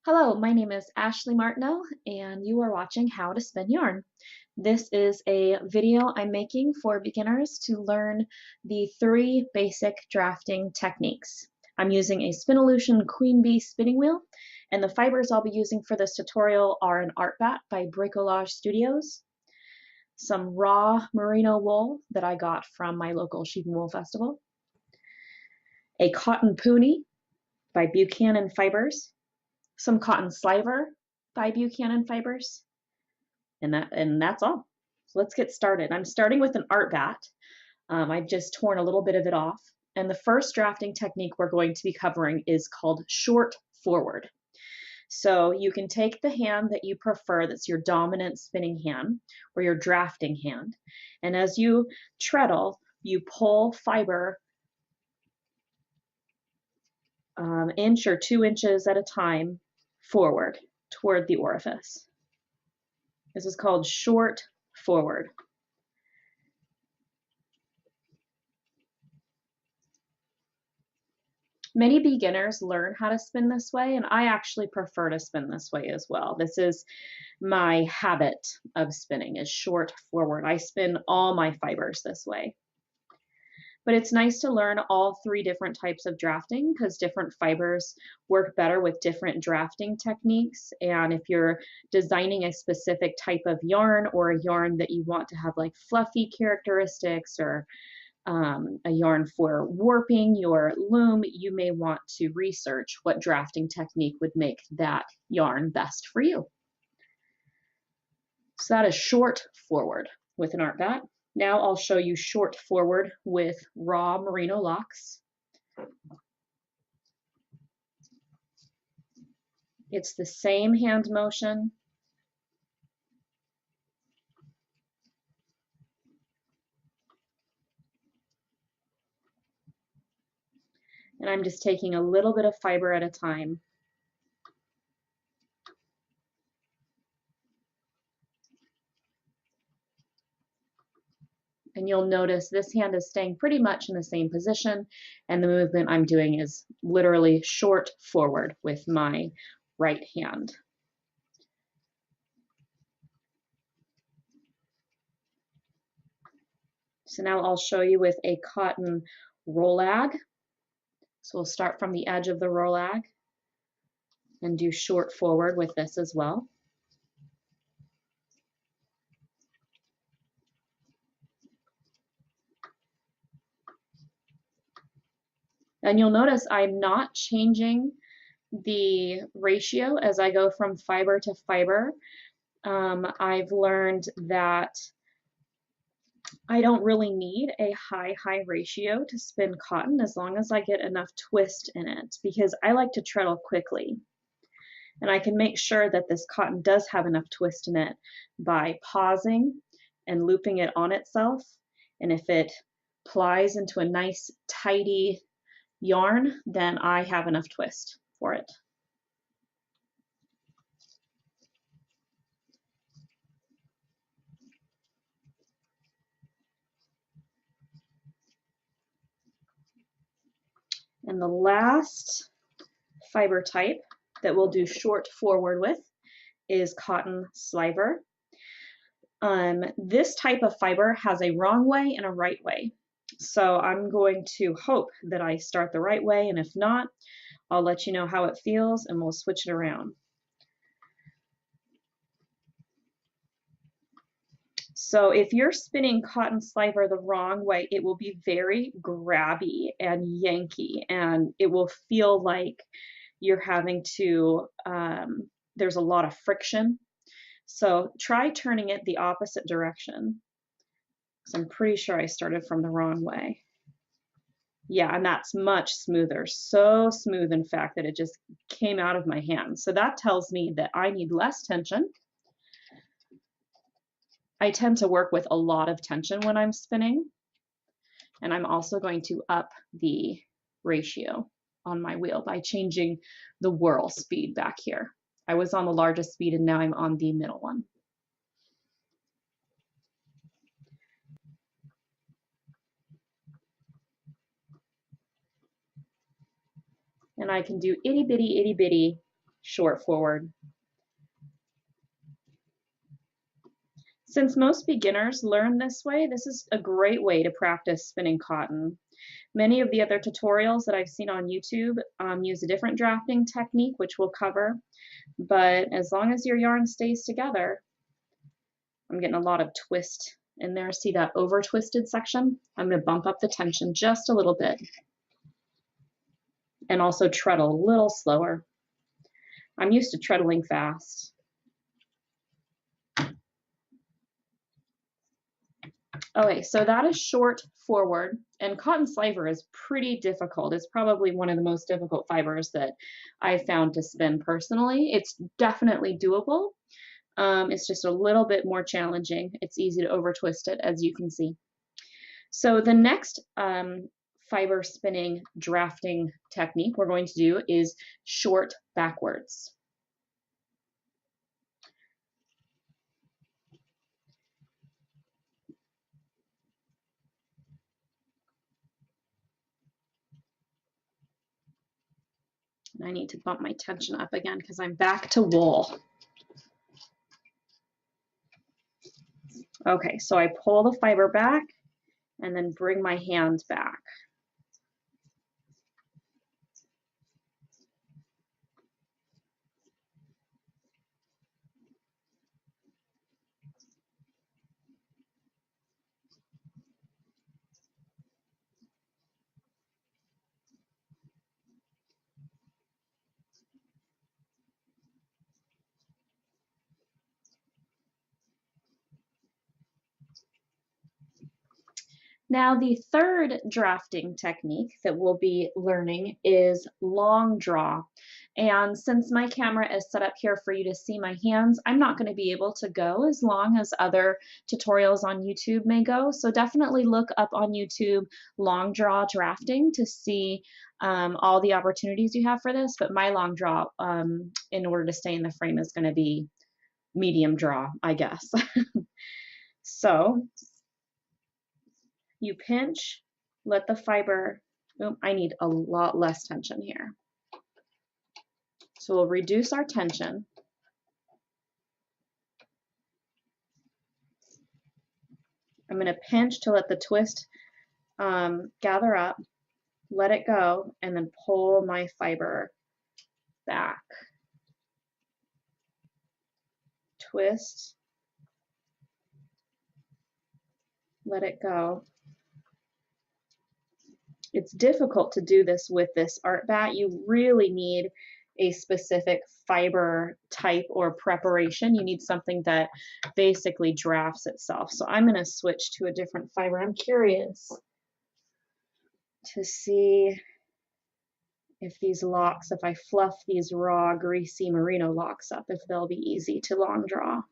Hello, my name is Ashley Martineau, and you are watching How to Spin Yarn. This is a video I'm making for beginners to learn the 3 basic drafting techniques. I'm using a SpinOlution Queen Bee spinning wheel, and the fibers I'll be using for this tutorial are an art bat by Bricolage Studios, some raw merino wool that I got from my local sheep and wool festival, a cotton poonie by Buchanan Fibers, some cotton sliver by Buchanan Fibers, and that's all. So let's get started. I'm starting with an art bat. I've just torn a little bit of it off, and the first drafting technique we're going to be covering is called short forward. So you can take the hand that you prefer, that's your dominant spinning hand or your drafting hand, and as you treadle, you pull fiber inch or 2 inches at a time forward toward the orifice. This is called short forward. Many beginners learn how to spin this way, and I actually prefer to spin this way as well. This is my habit of spinning, is short forward. I spin all my fibers this way. But it's nice to learn all 3 different types of drafting because different fibers work better with different drafting techniques. And if you're designing a specific type of yarn or a yarn that you want to have like fluffy characteristics or a yarn for warping your loom, you may want to research what drafting technique would make that yarn best for you. So that is short forward with an art bat. Now I'll show you short forward with raw merino locks. It's the same hand motion. And I'm just taking a little bit of fiber at a time. And you'll notice this hand is staying pretty much in the same position, and the movement I'm doing is literally short forward with my right hand. So now I'll show you with a cotton rollag. So we'll start from the edge of the rollag and do short forward with this as well. And you'll notice I'm not changing the ratio as I go from fiber to fiber. I've learned that I don't really need a high ratio to spin cotton as long as I get enough twist in it, because I like to treadle quickly. And I can make sure that this cotton does have enough twist in it by pausing and looping it on itself. And if it plies into a nice tidy yarn, then I have enough twist for it. And the last fiber type that we'll do short forward with is cotton sliver. This type of fiber has a wrong way and a right way. So I'm going to hope that I start the right way, and if not, I'll let you know how it feels and we'll switch it around. So if you're spinning cotton sliver the wrong way, it will be very grabby and yanky, and it will feel like you're having to, there's a lot of friction. So try turning it the opposite direction. So I'm pretty sure I started from the wrong way. Yeah, and that's much smoother. So smooth, in fact, that it just came out of my hand. So that tells me that I need less tension. I tend to work with a lot of tension when I'm spinning. And I'm also going to up the ratio on my wheel by changing the whirl speed back here. I was on the largest speed and now I'm on the middle one. And I can do itty bitty short forward. Since most beginners learn this way, this is a great way to practice spinning cotton. Many of the other tutorials that I've seen on YouTube use a different drafting technique, which we'll cover, but as long as your yarn stays together, I'm getting a lot of twist in there. See that over twisted section? I'm going to bump up the tension just a little bit and also treadle a little slower. I'm used to treadling fast. Okay, so that is short forward, and cotton sliver is pretty difficult. It's probably one of the most difficult fibers that I've found to spin personally. It's definitely doable. It's just a little bit more challenging. It's easy to over twist it, as you can see. So the next fiber spinning drafting technique we're going to do is short backwards. And I need to bump my tension up again because I'm back to wool. Okay, so I pull the fiber back and then bring my hand back. Now, the third drafting technique that we'll be learning is long draw. And since my camera is set up here for you to see my hands, I'm not going to be able to go as long as other tutorials on YouTube may go. So definitely look up on YouTube long draw drafting to see all the opportunities you have for this. But my long draw, in order to stay in the frame, is going to be medium draw, I guess. So you pinch, let the fiber, I need a lot less tension here. So we'll reduce our tension. I'm going to pinch to let the twist gather up, let it go, and then pull my fiber back. Twist, let it go. It's difficult to do this with this art bat. You really need a specific fiber type or preparation. You need something that basically drafts itself. So I'm going to switch to a different fiber. I'm curious to see if these locks, if I fluff these raw greasy merino locks up, if they'll be easy to long draw.